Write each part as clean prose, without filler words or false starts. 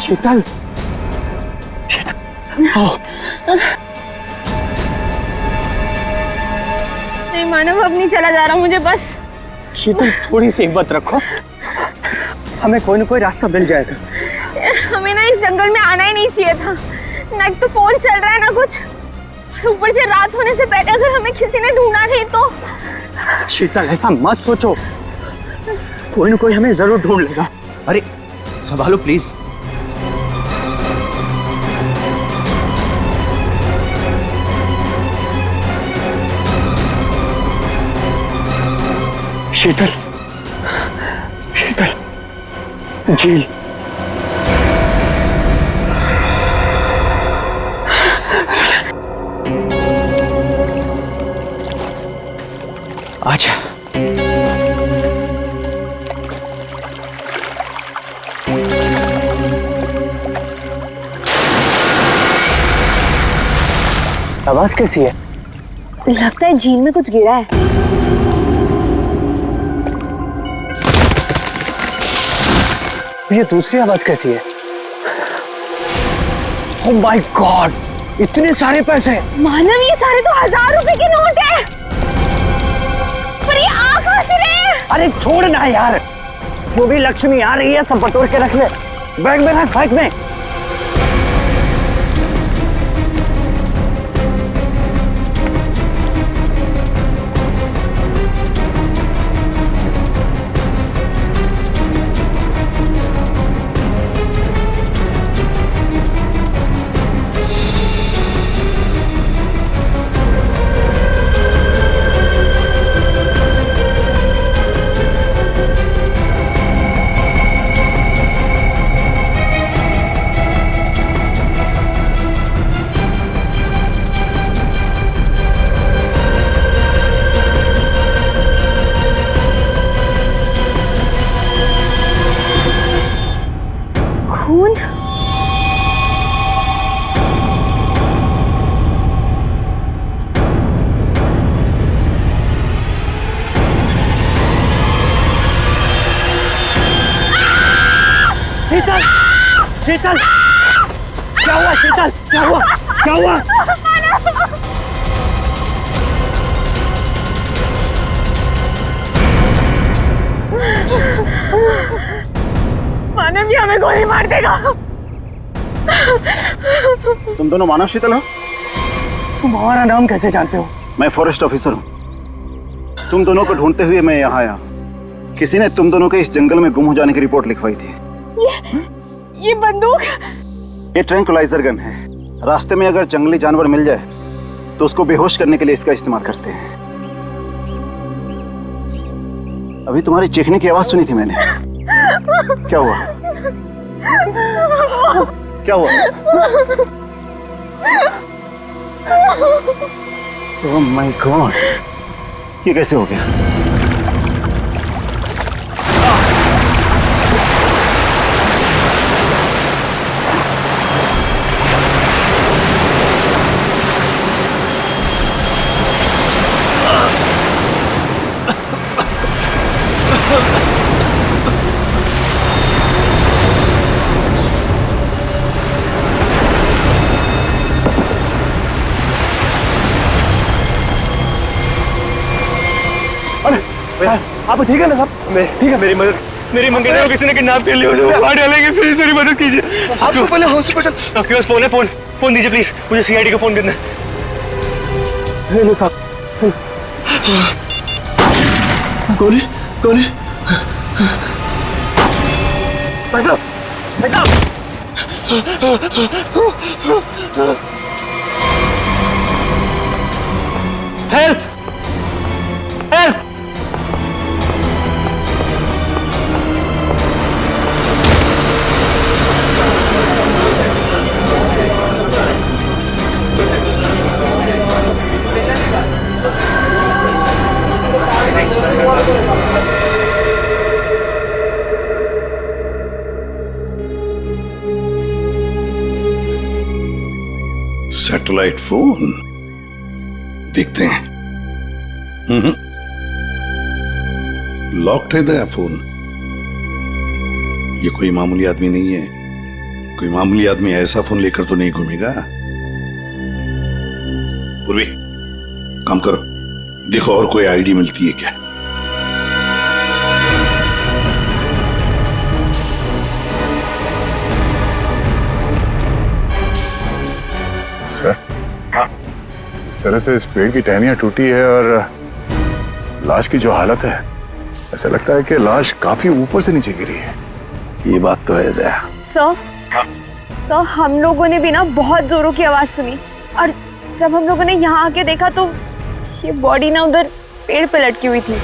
शीतल, शीतल, आओ। नहीं मानव, अब नहीं चला जा रहा मुझे बस। शीतल थोड़ी सी हिम्मत रखो, हमें कोई ना कोई रास्ता मिल जाएगा। हमें ना इस जंगल में आना ही नहीं चाहिए था। ना एक तो फोन चल रहा है ना कुछ, ऊपर से रात होने से पहले अगर हमें किसी ने ढूंढा नहीं तो। शीतल ऐसा मत सोचो, कोई ना कोई हमें जरूर ढूंढ लेगा। अरे संभालो प्लीज। शीतल, शीतल, झील। आजा। आवाज कैसी है? लगता है झील में कुछ गिरा है। ये दूसरी आवाज कैसी है? ओह माय गॉड, इतने सारे पैसे। मानव, ये सारे तो 1000 रुपए के नोट है। पर ये आ कहां से रहे हैं? अरे छोड़ ना यार, जो भी लक्ष्मी आ रही है सब बटोर के रख ले, बैग में रख, बैग में। खून। शीतल, शीतल, क्या हुआ शीतल, क्या हुआ, क्या हुआ? मानव, ये हमें गोली मार देगा। तुम दोनों मानव शीतल हो? तुम हमारा नाम कैसे जानते हो? मैं फॉरेस्ट ऑफिसर हूँ। तुम दोनों को ढूंढते हुए मैं यहाँ आया। किसी ने तुम दोनों के इस जंगल में गुम हो जाने की रिपोर्ट लिखवाई थी। ये बंदूक? ये ट्रैंक्विलाइजर गन है। रास्ते में अगर जंगली जानवर मिल जाए तो उसको बेहोश करने के लिए इसका इस्तेमाल करते हैं। अभी तुम्हारी चीखने की आवाज सुनी थी मैंने। क्या हुआ? क्या हुआ? ओह माय गॉड, ये कैसे हो गया? आप ठीक है ना साहब? ठीक है, मेरी मंगेतर को किसी ने किडनैप कर लिया, उसे मार डालेंगे, प्लीज मेरी मदद कीजिए। आपको पहले हॉस्पिटल। आपके पास फोन है? फोन दीजिए प्लीज, मुझे सीआईडी को फोन करना है। हेलो साहब। गोली, गोली। भाई साहब, भाई साहब। Help, help. सैटेलाइट फोन देखते हैं। लॉक्ड है नया फोन। ये कोई मामूली आदमी नहीं है, कोई मामूली आदमी ऐसा फोन लेकर तो नहीं घूमेगा। पूर्वी, काम करो, देखो और कोई आईडी मिलती है क्या। सर, इस तरह से इस पेड़ की टहनियां टूटी है और लाश की जो हालत है, ऐसा लगता है कि लाश काफी ऊपर से नीचे गिरी है। ये बात तो है दया। सर, हम लोगों ने भी ना बहुत जोरों की आवाज सुनी और जब हम लोगों ने यहाँ आके देखा तो ये बॉडी ना उधर पेड़ पे लटकी हुई थी।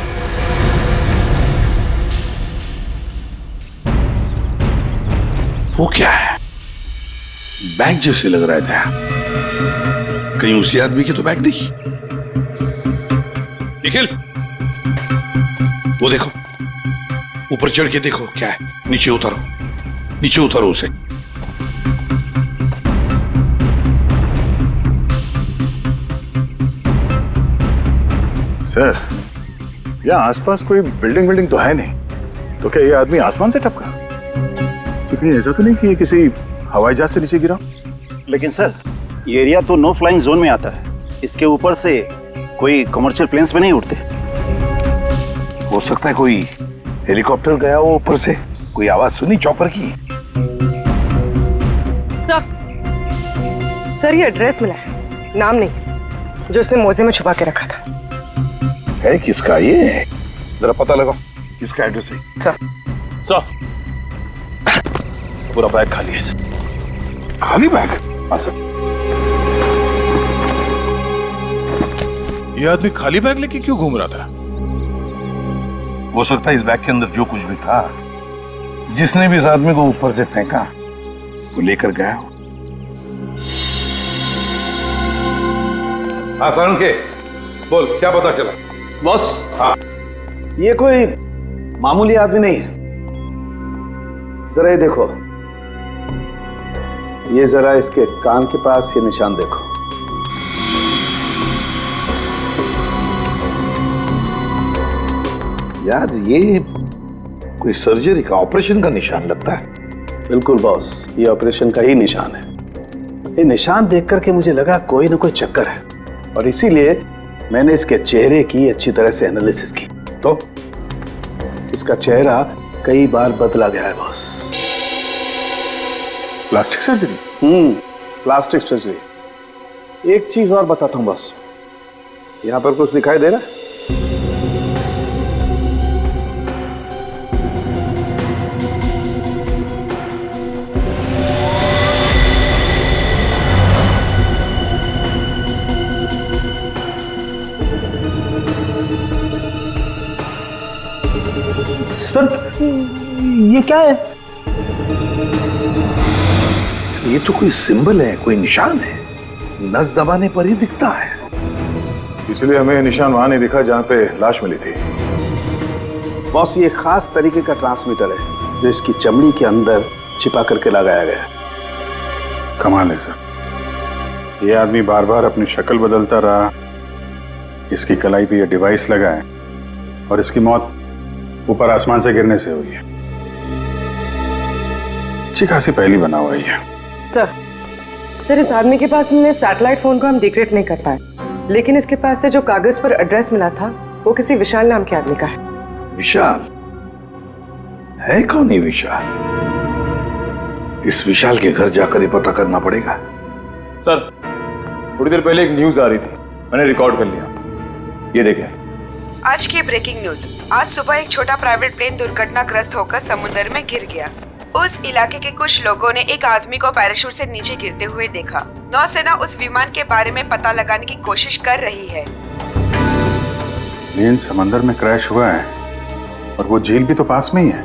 वो क्या है? बैग जैसे लग रहा है दया। कहीं उसी आदमी के तो बैग नहीं। निखिल, वो देखो, ऊपर चढ़ के देखो क्या है। नीचे उतारो, नीचे उतारो उसे। सर, यहाँ आसपास कोई बिल्डिंग तो है नहीं, तो क्या ये आदमी आसमान से टपका? तो कहीं ऐसा तो नहीं कि ये किसी हवाई जहाज से नीचे गिरा? लेकिन सर, ये एरिया तो नो फ्लाइंग जोन में आता है। इसके ऊपर से कोई कमर्शियल प्लेन्स पे नहीं उड़ते। हो सकता है कोई हेलीकॉप्टर गया हो ऊपर से, कोई आवाज सुनी चॉपर की। सर, ये एड्रेस मिला है, नाम नहीं, जो इसने मोजे में छुपा के रखा था। है किसका ये? जरा पता लगाओ किसका एड्रेस है। सर, पूरा बैग खाली है सर। खाली बैग? हाँ सर। ये आदमी खाली बैग लेके क्यों घूम रहा था? हो सकता है इस बैग के अंदर जो कुछ भी था, जिसने भी इस आदमी को ऊपर से फेंका, वो लेकर गया हो। हाँ सारण के, बोल क्या पता चला? बॉस, हाँ, ये कोई मामूली आदमी नहीं है। जरा ये देखो, ये जरा इसके कान के पास ये निशान देखो। यार ये कोई सर्जरी का, ऑपरेशन का निशान लगता है। बिल्कुल बॉस, ये ऑपरेशन का ही निशान है। ये निशान देख करके मुझे लगा कोई ना कोई चक्कर है, और इसीलिए मैंने इसके चेहरे की अच्छी तरह से एनालिसिस की। तो इसका चेहरा कई बार बदला गया है boss. Plastic surgery? Plastic surgery. एक चीज और बताता हूं बॉस, यहां पर कुछ दिखाई दे रहा है? सर, ये क्या है? ये तो कोई सिंबल है, कोई निशान है। नस दबाने पर ही दिखता है। इसलिए हमें निशान वहां नहीं दिखा जहां पे लाश मिली थी। बॉस, ये खास तरीके का ट्रांसमीटर है जो इसकी चमड़ी के अंदर छिपा करके लगाया गया है। कमाल है सर, ये आदमी बार बार अपनी शक्ल बदलता रहा, इसकी कलाई पे ये डिवाइस लगा है और इसकी मौत ऊपर आसमान से गिरने से हुई है। अच्छी खासी पहली बना हुआ है। सर, इस आदमी के पास हमने सैटेलाइट फोन को हम डिक्रिप्ट नहीं कर पाए, लेकिन इसके पास से जो कागज पर एड्रेस मिला था वो किसी विशाल नाम के आदमी का है। विशाल है? कौन है विशाल? इस विशाल के घर जाकर ही पता करना पड़ेगा। सर, थोड़ी देर पहले एक न्यूज आ रही थी, मैंने रिकॉर्ड कर लिया, ये देखिए। आज की ब्रेकिंग न्यूज। आज सुबह एक छोटा प्राइवेट प्लेन दुर्घटनाग्रस्त होकर समुद्र में गिर गया। उस इलाके के कुछ लोगों ने एक आदमी को पैराशूट से नीचे गिरते हुए देखा। नौसेना उस विमान के बारे में पता लगाने की कोशिश कर रही है। प्लेन समंदर में क्रैश हुआ है और वो झील भी तो पास में ही है।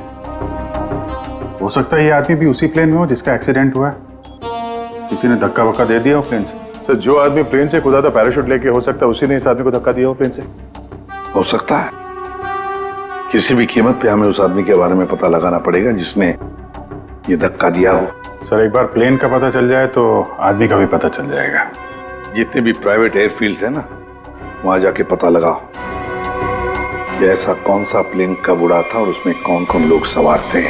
हो सकता है ये आदमी भी उसी प्लेन में हो जिसका एक्सीडेंट हुआ है। किसी ने धक्का वक्का दे दिया हो प्लेन से। सर, जो आदमी प्लेन से कूदा था पैराशूट लेके, हो सकता है उसी ने इस आदमी को धक्का दिया हो प्लेन से। हो सकता है। किसी भी कीमत पे हमें उस आदमी के बारे में पता लगाना पड़ेगा जिसने ये धक्का दिया हो। सर, एक बार प्लेन का पता चल जाए तो आदमी का भी पता चल जाएगा। जितने भी प्राइवेट एयरफील्ड्स है ना, वहां जाके पता लगाओ कि ऐसा कौन सा प्लेन कब उड़ा था और उसमें कौन कौन लोग सवार थे।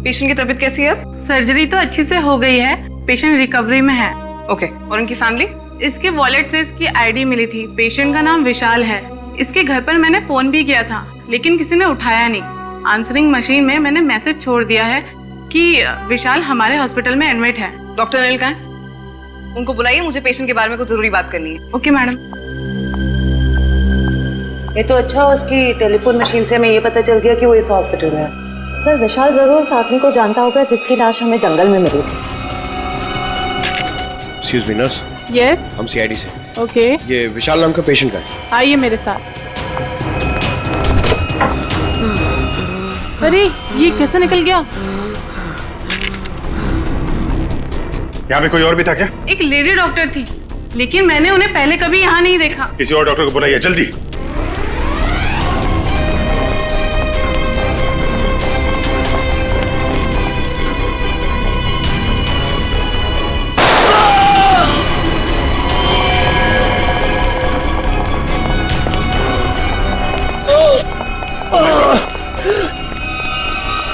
पेशेंट की तबीयत कैसी है अब? सर्जरी तो अच्छी से हो गई है, पेशेंट रिकवरी में है। ओके, और उनकी फैमिली? इसके वॉलेट से इसकी आईडी मिली थी। पेशेंट का नाम विशाल है। इसके घर पर मैंने फोन भी किया था, लेकिन किसी ने उठाया नहीं। आंसरिंग मशीन में मैंने मैसेज छोड़ दिया है कि विशाल हमारे हॉस्पिटल में एडमिट है। डॉक्टर अनिल कहाँ है? उनको बुलाइए, मुझे पेशेंट के बारे में कुछ जरूरी बात करनी है। Okay madam. ये तो अच्छा हो, उसकी टेलीफोन मशीन से हमें ये पता चल गया कि वो इस हॉस्पिटल में है। सर विशाल जरूर उस आदमी को जानता होगा जिसकी लाश हमें जंगल में मिली थी। Excuse me nurse, yes. हम सीआईडी से। ओके, ये विशाल नाम का पेशेंट का है। आइए मेरे साथ। अरे ये कैसे निकल गया? यहाँ पे कोई और भी था क्या? एक लेडी डॉक्टर थी, लेकिन मैंने उन्हें पहले कभी यहाँ नहीं देखा। किसी और डॉक्टर को बुलाइए जल्दी।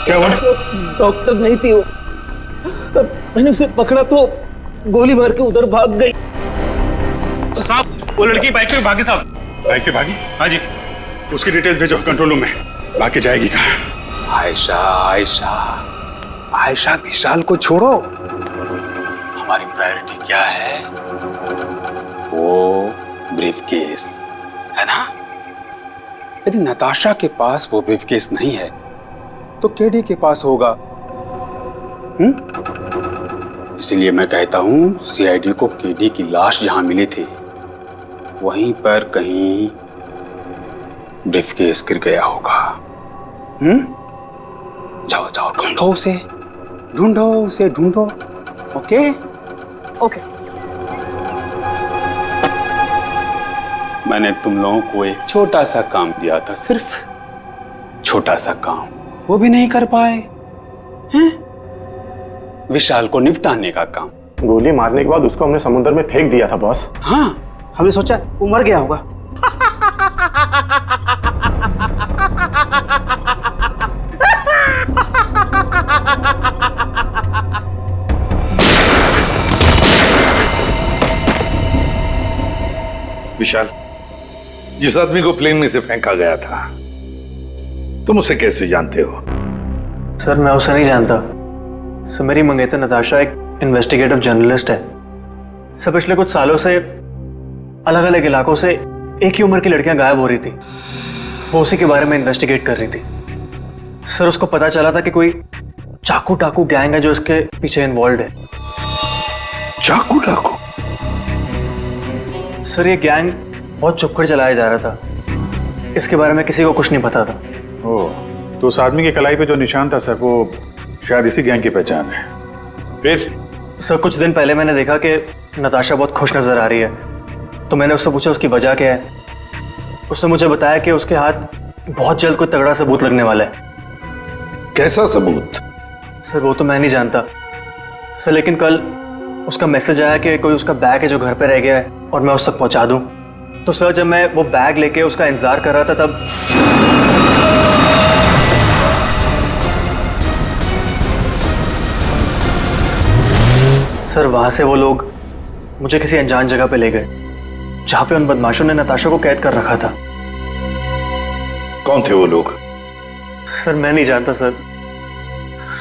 क्या हुआ? डॉक्टर नहीं थी वो, मैंने उसे पकड़ा तो गोली मार के उधर भाग गई। साहब, वो लड़की बाइक पे भागी साहब। बाइक पे भागी? हाँ जी। उसकी डिटेल्स भेजो कंट्रोल रूम में। बाकी जाएगी कहाँ? आयशा आयशा आयशा, विशाल को छोड़ो, हमारी प्रायोरिटी क्या है? वो ब्रीफकेस है ना? यदि नताशा के पास वो ब्रीफकेस नहीं है तो केडी के पास होगा। इसीलिए मैं कहता हूं सीआईडी को केडी की लाश जहां मिली थी वहीं पर कहीं ब्रीफकेस गिर गया होगा। जाओ जाओ, ढूंढो उसे, ढूंढो उसे, ढूंढो। Okay okay. मैंने तुम लोगों को एक छोटा सा काम दिया था, सिर्फ छोटा सा काम, वो भी नहीं कर पाए हैं? विशाल को निपटाने का काम। गोली मारने के बाद उसको हमने समुद्र में फेंक दिया था बॉस। हाँ, हमने सोचा वो मर गया होगा। विशाल, जिस आदमी को प्लेन में से फेंका गया था, तुम उसे कैसे जानते हो? सर मैं उसे नहीं जानता। सर मेरी मंगेतर नताशा एक इन्वेस्टिगेटिव जर्नलिस्ट है। सर पिछले कुछ सालों से अलग अलग इलाकों से एक ही उम्र की लड़कियां गायब हो रही थी। वो उसी के बारे में इन्वेस्टिगेट कर रही थी। सर उसको पता चला था कि कोई चाकू टाकू गैंग है जो इसके पीछे इन्वॉल्व है। चाकू टाकू? सर ये गैंग बहुत छुपकर चलाया जा रहा था, इसके बारे में किसी को कुछ नहीं पता था। ओह, तो उस आदमी की कलाई पे जो निशान था सर, वो शायद इसी गैंग की पहचान है। फिर? सर कुछ दिन पहले मैंने देखा कि नताशा बहुत खुश नजर आ रही है, तो मैंने उससे पूछा उसकी वजह क्या है। उसने मुझे बताया कि उसके हाथ बहुत जल्द कोई तगड़ा सबूत लगने वाला है। कैसा सबूत? सर वो तो मैं नहीं जानता सर, लेकिन कल उसका मैसेज आया कि कोई उसका बैग है जो घर पे रह गया है और मैं उस तक पहुंचा दूं। तो सर जब मैं वो बैग लेके उसका इंतजार कर रहा था तब सर वहां से वो लोग मुझे किसी अनजान जगह पे ले गए जहां पे उन बदमाशों ने नताशा को कैद कर रखा था। कौन थे वो लोग? सर मैं नहीं जानता सर।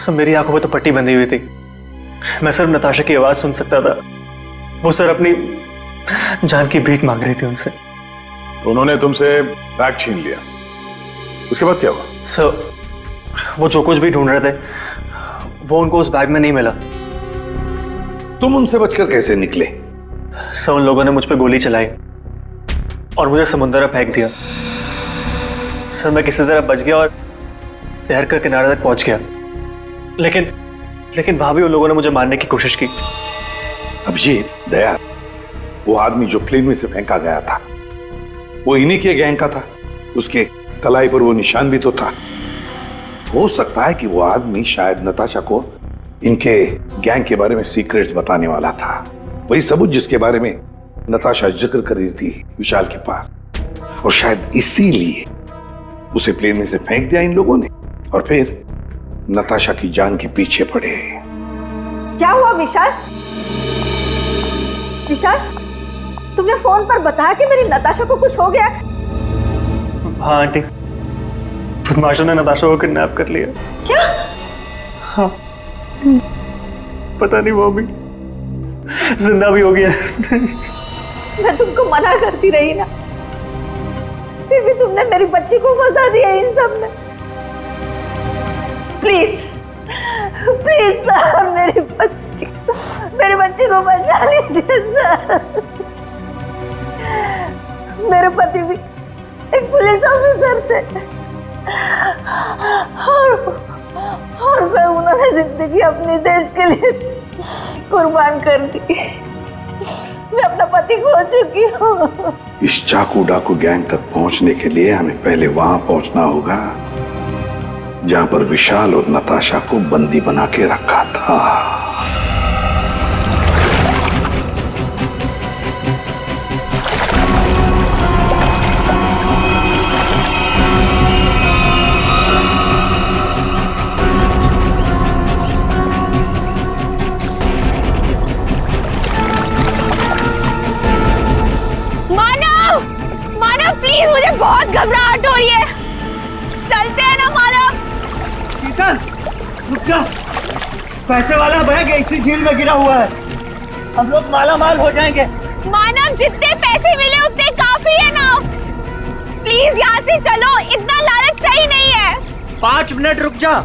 सर मेरी आंखों पे तो पट्टी बंधी हुई थी, मैं सिर्फ नताशा की आवाज सुन सकता था। वो सर अपनी जान की भीख मांग रही थी उनसे। तो उन्होंने तुमसे बैग छीन लिया, उसके बाद क्या हुआ? सर वो जो कुछ भी ढूंढ रहे थे वो उनको उस बैग में नहीं मिला। तुम उनसे बचकर कैसे निकले? सर उन लोगों ने मुझ पर गोली चलाई और मुझे समुद्र में फेंक दिया। सर मैं किसी तरह बच गया और तैर कर किनारे तक पहुंच गया, लेकिन वहां भी उन लोगों ने मुझे मारने की कोशिश की। अभिजीत, दया, वो आदमी जो प्लेन में से फेंका गया था वो इन्हीं के गैंग का था। उसके कलाई पर वो निशान भी तो था। हो सकता है कि वो आदमी शायद नताशा को इनके गैंग के बारे में सीक्रेट्स बताने वाला था, वही सबूत जिसके बारे में नताशा जिक्र कर रही थी विशाल के पास। और शायद इसीलिए उसे प्लेन में से फेंक दिया इन लोगों ने और फिर नताशा की जान के पीछे पड़े। क्या हुआ विशाल? विशाल, तुमने फोन पर बताया कि मेरी नताशा को कुछ हो गया? हाँ आंटी, बदमाशों ने नताशा को किडनैप कर लिया। क्या? हाँ, पता नहीं वो अभी जिंदा भी हो गया। मैं तुमको मना करती रही ना, फिर भी तुमने मेरी बच्ची को फंसा दिया इन सब में। प्लीज प्लीज सर, मेरी बच्ची को बचा लीजिए सर। मेरे पति भी एक पुलिस ऑफिसर थे और सर उन्होंने जिंदगी अपने देश के लिए कुर्बान कर दी। मैं अपना पति खो चुकी हूँ। इस चाकू डाकू गैंग तक पहुंचने के लिए हमें पहले वहां पहुंचना होगा जहां पर विशाल और नताशा को बंदी बना के रखा था। प्लीज, मुझे बहुत घबराहट हो रही है। चलते हैं ना मानव। शीतल, रुक जा। पैसे वाला बैग इसी झील में गिरा हुआ है, हम लोग माला माल हो जाएंगे। मानव, जितने पैसे मिले उतने काफी है ना। प्लीज यहाँ से चलो, इतना लालच सही नहीं है। 5 मिनट रुक जा।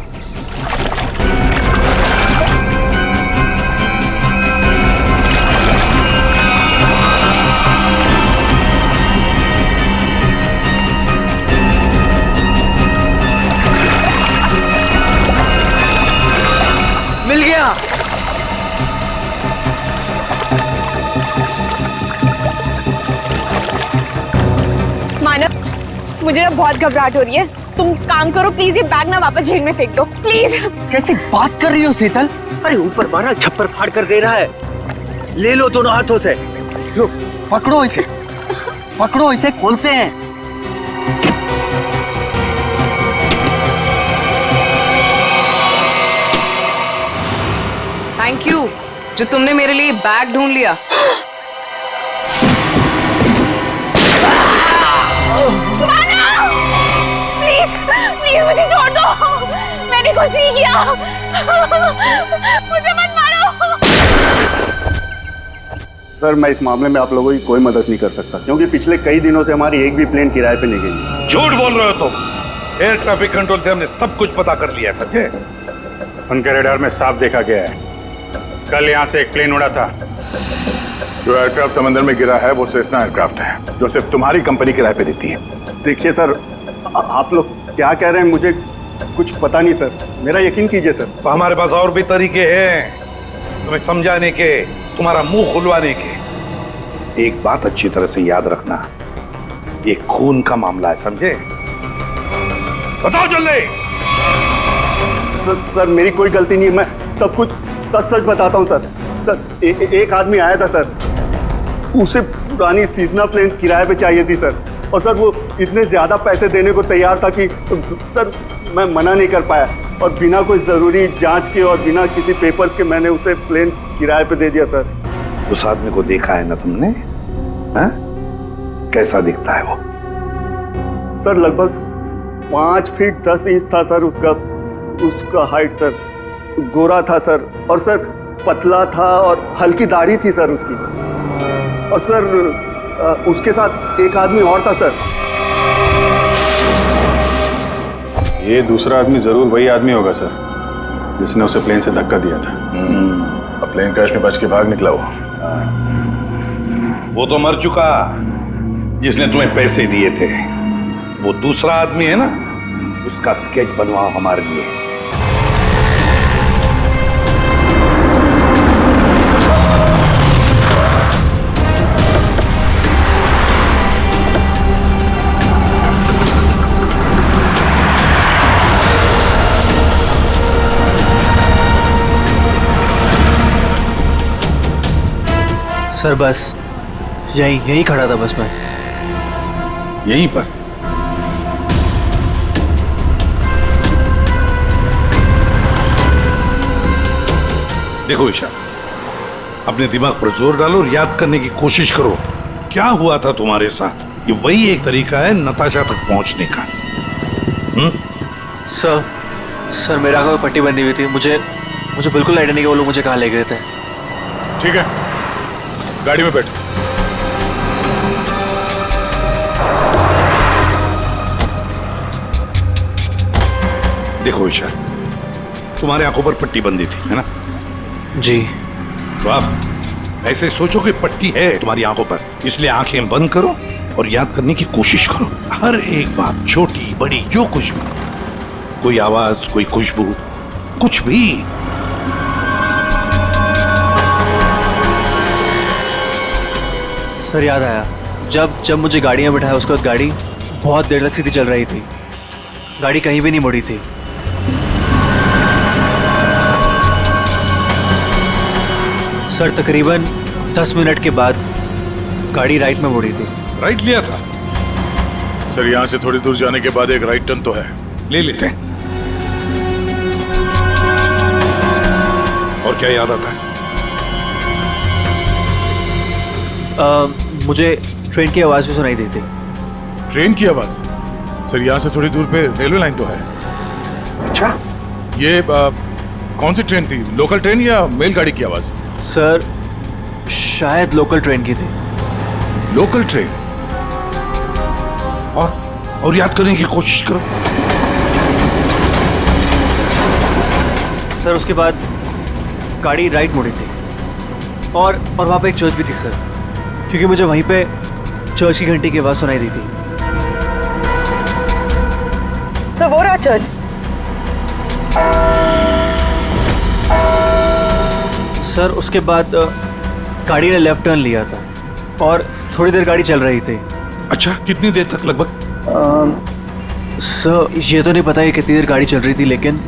मिल गया। मानव, मुझे ना बहुत घबराहट हो रही है। तुम काम करो प्लीज, ये बैग ना वापस झील में फेंक दो प्लीज। कैसी बात कर रही हो शीतल? अरे ऊपर मारा छप्पर फाड़ कर दे रहा है। ले लो दोनों हाथों से। लो, पकड़ो इसे, पकड़ो इसे, खोलते हैं। थैंक यू जो तुमने मेरे लिए बैग ढूंढ लिया। प्लीज प्लीज मुझे छोड़ दो, मैंने कुछ नहीं किया। मुझे मत मारो। सर, मैं इस मामले में आप लोगों की कोई मदद नहीं कर सकता, क्योंकि पिछले कई दिनों से हमारी एक भी प्लेन किराए पे नहीं गई। झूठ बोल रहे हो तुम। एयर ट्रैफिक कंट्रोल से हमने सब कुछ पता कर लिया है, समझे? उनके रडार में साफ देखा गया है, कल यहाँ से एक प्लेन उड़ा था। जो एयरक्राफ्ट समंदर में गिरा है वो सेस्ना एयरक्राफ्ट है, जो सिर्फ तुम्हारी कंपनी किराए पे देती है। देखिए सर, आप लोग क्या कह रहे हैं मुझे कुछ पता नहीं सर, मेरा यकीन कीजिए सर। तो हमारे पास और भी तरीके हैं तुम्हें समझाने के, तुम्हारा मुंह खुलवाने के। एक बात अच्छी तरह से याद रखना, ये खून का मामला है, समझे? बताओ जल्दी। सर मेरी कोई गलती नहीं है, मैं सब कुछ सच सच बताता हूँ सर। सर एक आदमी आया था सर, उसे पुरानी सीजना प्लेन किराए पे चाहिए थी सर, और सर वो इतने ज़्यादा पैसे देने को तैयार था कि सर मैं मना नहीं कर पाया, और बिना कोई ज़रूरी जांच के और बिना किसी पेपर्स के मैंने उसे प्लेन किराए पे दे दिया सर। उस आदमी को देखा है ना तुमने? हाँ? कैसा दिखता है वो? सर लगभग 5 फीट 10 इंच था सर उसका हाइट सर, गोरा था सर, और सर पतला था और हल्की दाढ़ी थी सर उसकी, और सर उसके साथ एक आदमी और था सर। ये दूसरा आदमी जरूर वही आदमी होगा सर, जिसने उसे प्लेन से धक्का दिया था। अब प्लेन क्रैश में बच के भाग निकला वो तो मर चुका, जिसने तुम्हें पैसे दिए थे। वो दूसरा आदमी है ना, उसका स्केच बनवाओ हमारे लिए। सर बस यहीं खड़ा था बस मैं। यहीं पर? देखो विशाल, अपने दिमाग पर जोर डालो और याद करने की कोशिश करो क्या हुआ था तुम्हारे साथ। ये वही एक तरीका है नताशा तक पहुंचने का। सर मेरे आंखों में पट्टी बंधी हुई थी। मुझे बिल्कुल आइडिया नहीं कि वो लोग मुझे कहाँ ले गए थे। ठीक है, गाड़ी में बैठ। देखो विशाल, तुम्हारे आंखों पर पट्टी बंधी थी, है ना? जी। तो आप ऐसे सोचो कि पट्टी है तुम्हारी आंखों पर, इसलिए आंखें बंद करो और याद करने की कोशिश करो। हर एक बात, छोटी बड़ी, जो कुछ भी, कोई आवाज, कोई खुशबू, कुछ भी। सर याद आया, जब मुझे गाड़ी में बिठाया उसके बाद गाड़ी बहुत देर तक सीधी चल रही थी। गाड़ी कहीं भी नहीं मुड़ी थी। सर तकरीबन 10 मिनट के बाद गाड़ी राइट में मुड़ी थी। राइट लिया था? सर यहाँ से थोड़ी दूर जाने के बाद एक राइट टर्न तो है, ले लेते हैं। और क्या याद आता है? मुझे ट्रेन की आवाज भी सुनाई दी थी। ट्रेन की आवाज? सर यहाँ से थोड़ी दूर पे रेलवे लाइन तो है। अच्छा, ये कौन सी ट्रेन थी? लोकल ट्रेन या मेल गाड़ी की आवाज? सर शायद लोकल ट्रेन की थी। Local train? और याद करने की कोशिश करो। सर उसके बाद गाड़ी राइट मुड़ी थी और वहाँ पे एक चर्च भी थी सर, क्योंकि मुझे वहीं पे चर्च की घंटी की आवाज़ सुनाई दी थी। सर वो रहा चर्च। सर उसके बाद गाड़ी ने लेफ्ट टर्न लिया था और थोड़ी देर गाड़ी चल रही थी। अच्छा, कितनी देर तक लगभग? सर ये तो नहीं पता है कितनी देर गाड़ी चल रही थी, लेकिन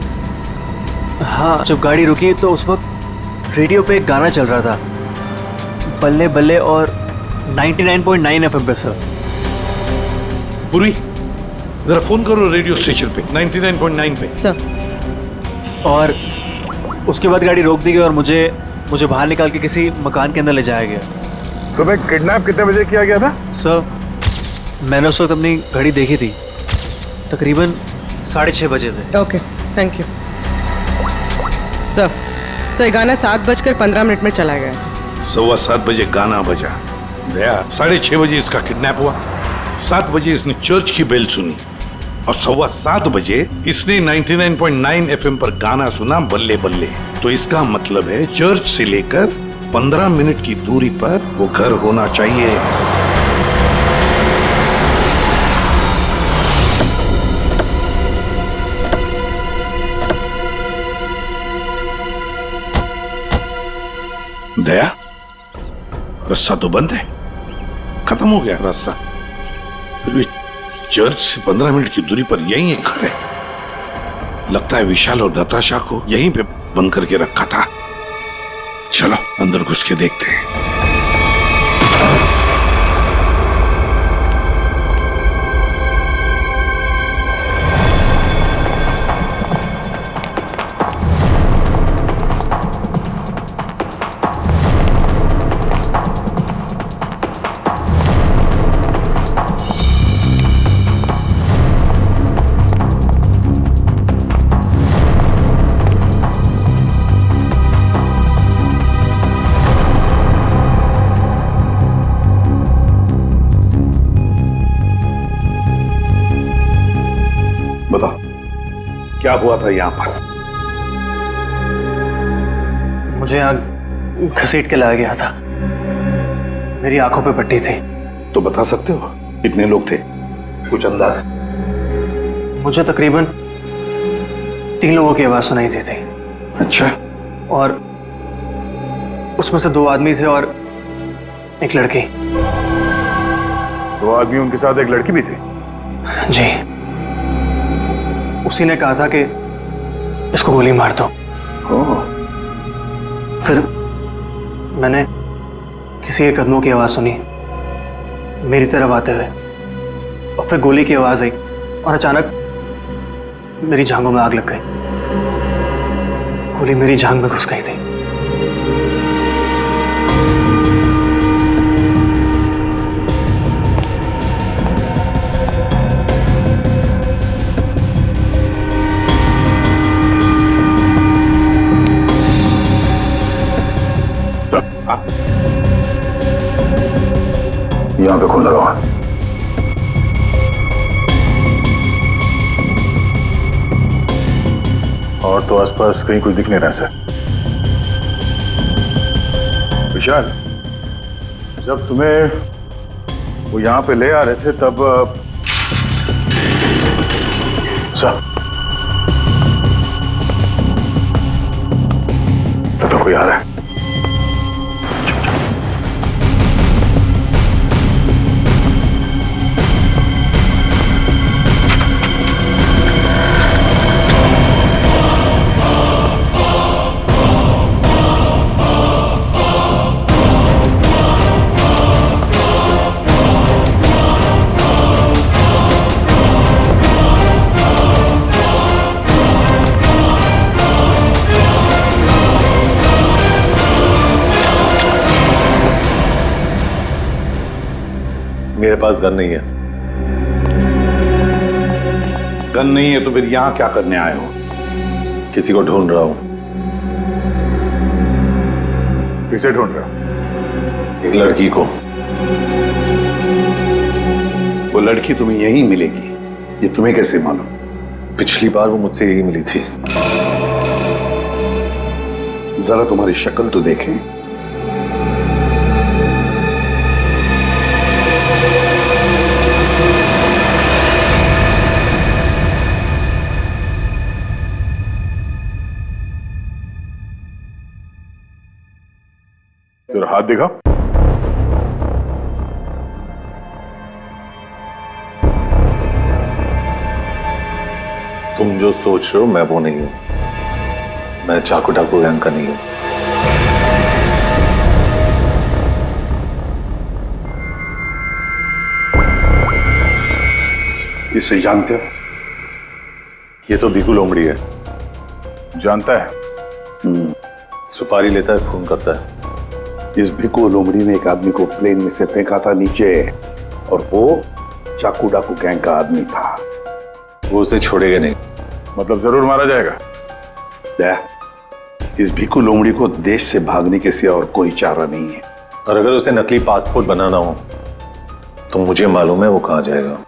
हाँ जब गाड़ी रुकी तो उस वक्त रेडियो पे एक गाना चल रहा था, बल्ले बल्ले, और 99.9 FM पे सर। पूरी जरा फोन करो रेडियो स्टेशन पे 99.9 पे। सर। और उसके बाद गाड़ी रोक दी गई और मुझे बाहर निकाल के किसी मकान के अंदर ले जाया गया। तुम्हें किडनैप कितने बजे किया गया था? सर मैंने उस वक्त अपनी घड़ी देखी थी, तकरीबन 6:30 बजे थे। Okay, thank you sir. गाना 7:15 में चला गया। 7:15 बजे गाना बजा। दया, 6:30 बजे इसका किडनैप हुआ। 7 बजे इसने चर्च की बेल सुनी और 7:15 बजे इसने 99.9 FM पर गाना सुना, बल्ले बल्ले। तो इसका मतलब है चर्च से लेकर 15 मिनट की दूरी पर वो घर होना चाहिए। दया, रास्ता तो बंद है, खत्म हो गया रास्ता। फिर भी चर्च से 15 मिनट की दूरी पर यही एक घर है। लगता है विशाल और नताशा को यहीं पे बंद करके रखा था। चलो अंदर घुस के देखते हैं। बताओ क्या हुआ था यहाँ पर? मुझे यहाँ घसीट के लाया गया था। मेरी आंखों पे पट्टी थी। तो बता सकते हो कितने लोग थे? कुछ अंदाज? मुझे तकरीबन 3 लोगों की आवाज सुनाई दी थी। अच्छा। और उसमें से 2 आदमी थे और एक लड़की। 2 आदमी, उनके साथ एक लड़की भी थी? जी। उसी ने कहा था कि इसको गोली मार दो। फिर मैंने किसी के कदमों की आवाज सुनी मेरी तरफ आते हुए, और फिर गोली की आवाज आई और अचानक मेरी जांघों में आग लग गई। गोली मेरी जांघ में घुस गई थी। यहाँ पे खून लगा हुआ। और तो आसपास कहीं कुछ दिख नहीं रहा सर। विशाल, जब तुम्हें वो यहाँ पे ले आ रहे थे तब सर तो कोई आ रहा है। मेरे पास गन नहीं है। गन नहीं है तो फिर यहां क्या करने आए हो? किसी को ढूंढ रहा हूं। किसे ढूंढ रहा हूं? एक लड़की को। वो लड़की तुम्हें यहीं मिलेगी, ये तुम्हें कैसे मालूम? पिछली बार वो मुझसे यही मिली थी। जरा तुम्हारी शक्ल तो देखें। तेरा हाथ दिखा। तुम जो सोच रहे हो मैं वो नहीं हूं। मैं चाकू डाकू गैंग का नहीं हूं। इसे जानते हो? ये तो बीकू लोमड़ी है। जानता है? सुपारी लेता है, खून करता है। इस भिक्कू लोमड़ी ने एक आदमी को प्लेन में से फेंका था नीचे, और वो चाकू डाकू गैंग का आदमी था। वो उसे छोड़ेगा नहीं। मतलब जरूर मारा जाएगा। इस भिक्कू लोमड़ी को देश से भागने के सिवा और कोई चारा नहीं है। और अगर उसे नकली पासपोर्ट बनाना हो तो मुझे मालूम है वो कहां जाएगा।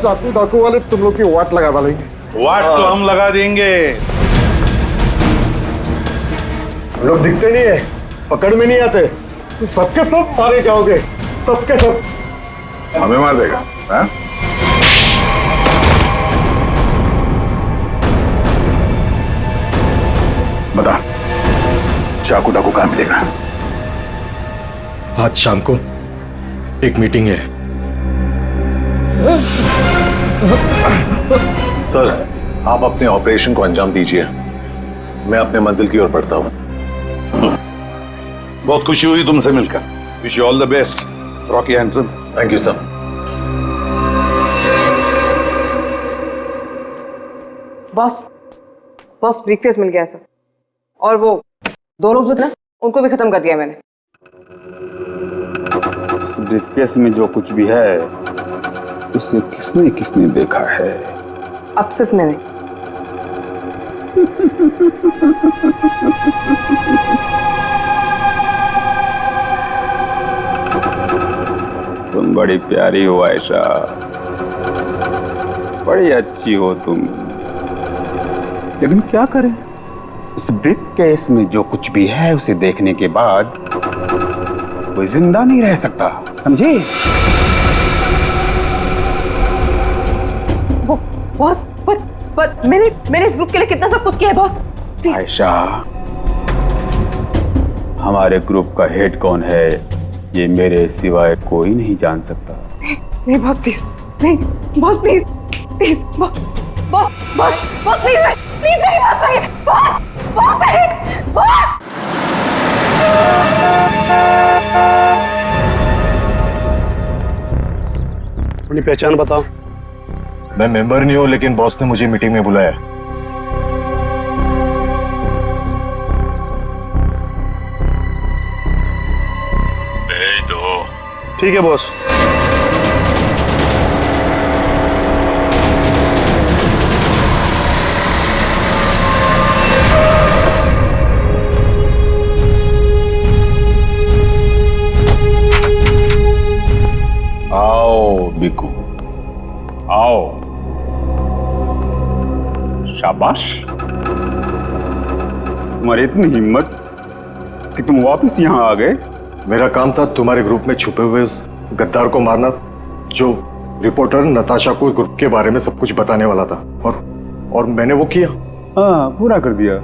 चाकू डाकू वाले तुम लोग की वाट लगा डालेंगे। वाट तो हम लगा देंगे। हम लोग दिखते नहीं है, पकड़ में नहीं आते, तुम सबके सब मारे जाओगे, सबके सब। हमें मार देगा? हाँ? बता, चाकू डाकू कहां मिलेगा? आज शाम को एक मीटिंग है। सर, आप अपने ऑपरेशन को अंजाम दीजिए। मैं अपने मंजिल की ओर बढ़ता हूं। बहुत खुशी हुई तुमसे मिलकर। Wish you all the best, Rocky Hanson. Thank you sir. Boss, boss briefcase मिल गया सर। और वो दो लोग जो थे ना, उनको भी खत्म कर दिया मैंने। इस ब्रीफकेस में जो कुछ भी है उसे किसने किसने देखा है? अब सिर्फ मैंने। बड़ी प्यारी हो आयशा, बड़ी अच्छी हो तुम, लेकिन क्या करें, इस ब्रीफ केस में जो कुछ भी है उसे देखने के बाद कोई जिंदा नहीं रह सकता, समझे? बॉस, पर मैंने इस ग्रुप के लिए कितना सब कुछ किया है बॉस, प्लीज। आयशा, हमारे ग्रुप का हेड कौन है ये मेरे सिवाय कोई नहीं जान सकता। नहीं बॉस प्लीज, नहीं boss please, please boss boss boss boss please मेरी बात सुनिए बॉस, बॉस नहीं बॉस। अपनी पहचान बताओ। मैं मेंबर नहीं हूं, लेकिन बॉस ने मुझे मीटिंग में बुलाया। भेज दो। ठीक है बॉस। आओ बिकू, आओ। शाबाश, तुम्हारी इतनी हिम्मत कि तुम वापस यहाँ आ गए। मेरा काम था तुम्हारे ग्रुप में छुपे हुए उस गद्दार को मारना, जो रिपोर्टर नताशा को ग्रुप के बारे में सब कुछ बताने वाला था, और मैंने वो किया। हाँ, पूरा कर दिया।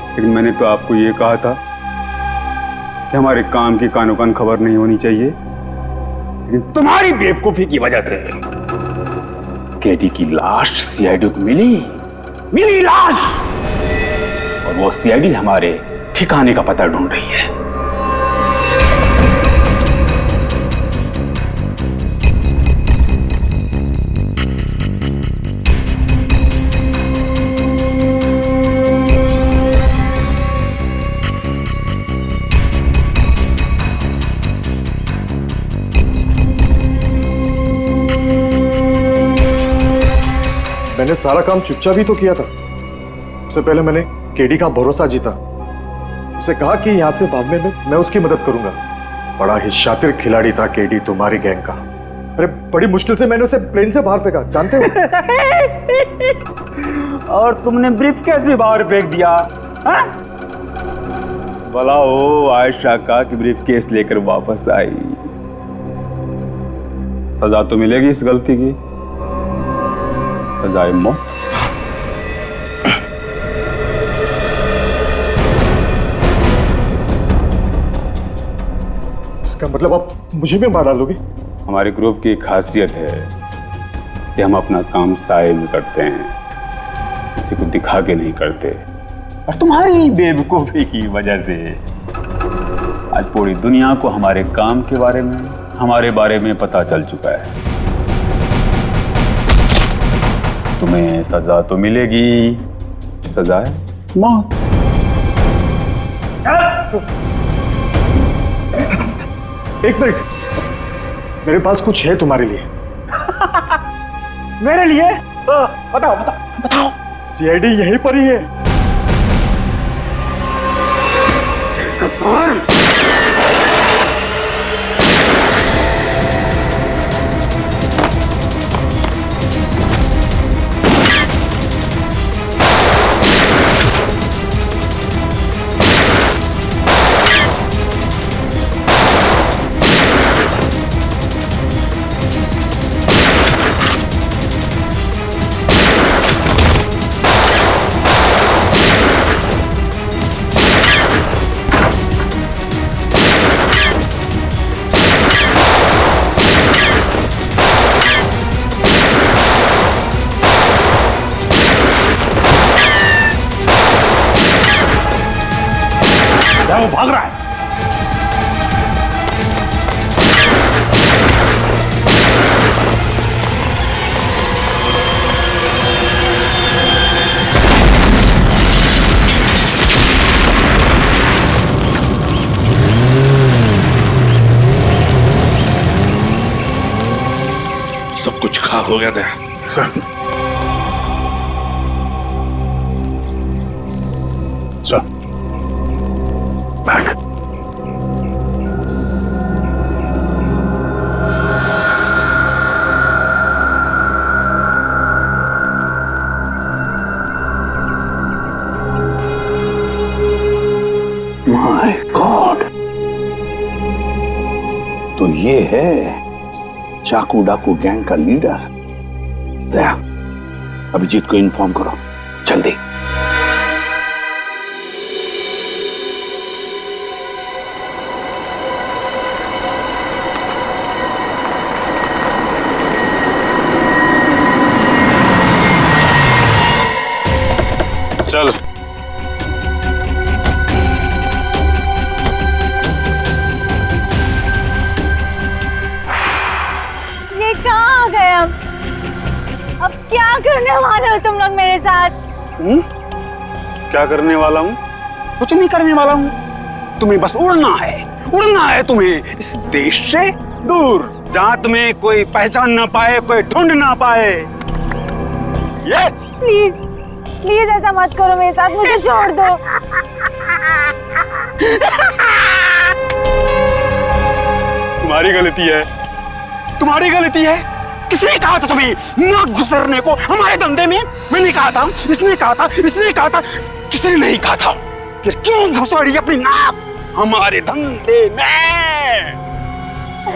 लेकिन मैंने तो आपको ये कहा था कि हमारे काम की कानो कान खबर नहीं होनी चाहिए, लेकिन तुम्हारी बेवकूफी की वजह से केटी की लाश सीआईडी को मिली लाश, और वो सीआईडी हमारे ठिकाने का पता ढूंढ रही है। मैंने सारा काम चुपचाप ही तो किया था। सबसे पहले मैंने केडी का भरोसा जीता, उसे कहा कि यहां से भागने में मैं उसकी मदद करूंगा। बड़ा ही शातिर खिलाड़ी था केडी तुम्हारी गैंग का। अरे बड़ी मुश्किल से मैंने उसे प्लेन से बाहर फेंका, जानते हो? और तुमने ब्रीफकेस भी बाहर फेंक दिया। भला हो आयशा का कि ब्रीफकेस लेकर वापस आई। सजा तो मिलेगी इस गलती की, सजाए मौत। इसका मतलब आप मुझे भी मार डालोगे? हमारे ग्रुप की खासियत है कि हम अपना काम साए में करते हैं, किसी को दिखा के नहीं करते। और तुम्हारी बेवकूफी की वजह से आज पूरी दुनिया को हमारे काम के बारे में, हमारे बारे में पता चल चुका है। तुम्हें सजा तो मिलेगी, सजा है मौत। एक मिनट, मेरे पास कुछ है तुम्हारे लिए। मेरे लिए? बताओ। सीआईडी यहीं पर ही है। वो भाग रहा है। सब कुछ खाक हो गया था sir. Sir bag. My God, तो ये है चाकू डाकू गैंग का लीडर। दया, अभिजीत को इन्फॉर्म करो जल्दी। चल ये कहाँ आ गए हम? अब क्या करने वाले हो तुम लोग मेरे साथ? क्या करने वाला हूँ? कुछ नहीं करने वाला हूँ, तुम्हें बस उड़ना है तुम्हें इस देश से दूर, जहाँ तुम्हें कोई पहचान ना पाए, कोई ढूंढ ना पाए। ये प्लीज प्लीज ऐसा मत करो मेरे साथ, मुझे छोड़ दो। तुम्हारी गलती है, तुम्हारी गलती है। किसने कहा था तुम्हें ना गुजरने को हमारे धंधे में? मैंने कहा था, इसने कहा था, इसने कहा था, किसने नहीं कहा था? फिर क्यों घुसड़ी अपनी नाक हमारे धंधे में?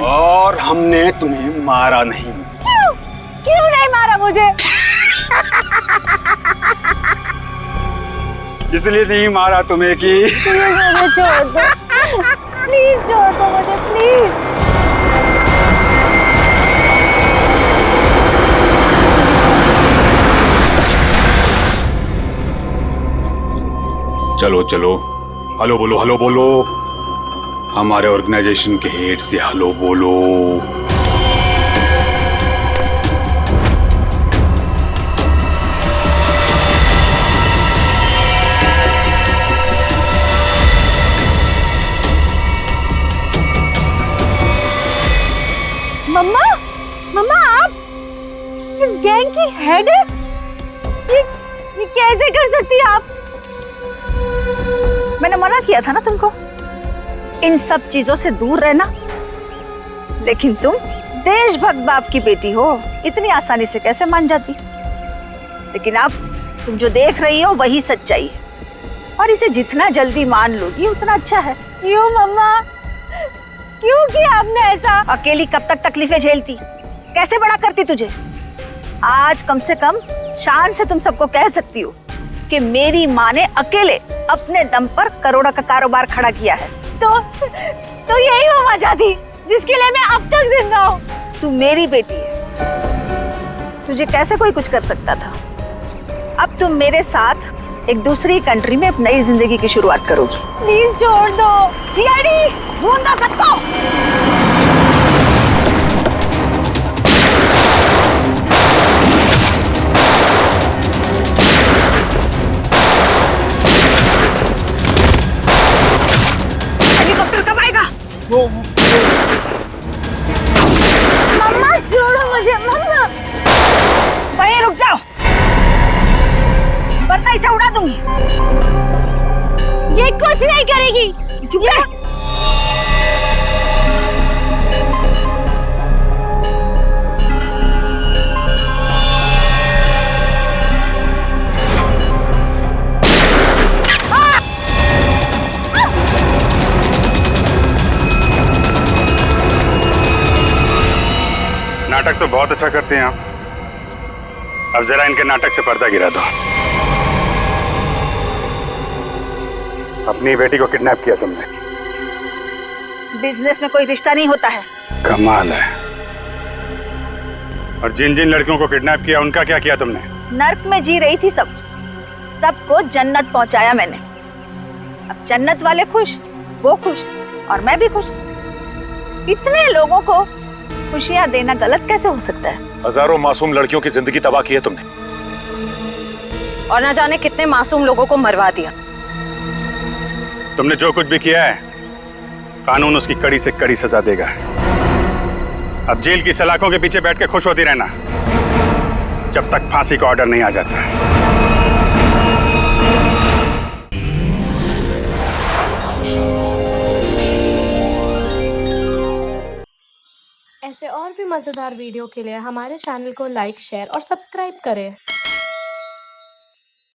और हमने तुम्हें मारा नहीं। क्यों क्यों नहीं मारा मुझे? इसलिए नहीं मारा तुम्हें कि मुझे छोड़ दो, प्लीज छोड़ दो मुझे, प्लीज। चलो चलो, हेलो बोलो, हेलो बोलो, हमारे ऑर्गेनाइजेशन के हेड से हेलो बोलो। मम्मा, मम्मा आप इस गैंग की हेड है? ये कैसे कर सकती है आप? मैंने मना किया था ना तुमको इन सब चीजों से दूर रहना, लेकिन तुम देशभक्त बाप की बेटी हो, इतनी आसानी से कैसे मान जाती? लेकिन अब तुम जो देख रही हो वही सच्चाई है, और इसे जितना जल्दी मान लोगी उतना अच्छा है। क्यों मम्मा, क्यों किया आपने ऐसा? अकेली कब तक तकलीफें झेलती, कैसे बड़ा करती तुझे? आज कम से कम शान से तुम सबको कह सकती हो कि मेरी माँ ने अकेले अपने दम पर करोड़ों का कारोबार खड़ा किया है। तो यही वो वजह थी जिसके लिए मैं अब तक जिंदा हूँ। तू मेरी बेटी है, तुझे कैसे कोई कुछ कर सकता था? अब तुम मेरे साथ एक दूसरी कंट्री में एक नई जिंदगी की शुरुआत करोगी। प्लीज छोड़ दो। सीआईडी ढूंढ दो सबको। मम्मा छोड़ो मुझे, मम्मा वहीं रुक जाओ वरना इसे उड़ा दूंगी। ये कुछ नहीं करेगी, चुप रह। नाटक तो बहुत अच्छा करते हैं आप, अब जरा इनके नाटक से पर्दा गिरा दो। अपनी बेटी को किडनैप किया तुमने। बिजनेस में कोई रिश्ता नहीं होता है। कमाल है। और जिन जिन लड़कियों को किडनैप किया उनका क्या किया तुमने? नर्क में जी रही थी सबको जन्नत पहुंचाया मैंने। अब जन्नत वाले खुश, वो खुश और मैं भी खुश। इतने लोगों को खुशियां देना गलत कैसे हो सकता है? हजारों मासूम लड़कियों की जिंदगी तबाह की है तुमने, और ना जाने कितने मासूम लोगों को मरवा दिया। तुमने जो कुछ भी किया है, कानून उसकी कड़ी से कड़ी सजा देगा। अब जेल की सलाखों के पीछे बैठ के खुश होती रहना जब तक फांसी का ऑर्डर नहीं आ जाता। ऐसे और भी मजेदार वीडियो के लिए हमारे चैनल को लाइक, शेयर और सब्सक्राइब करें।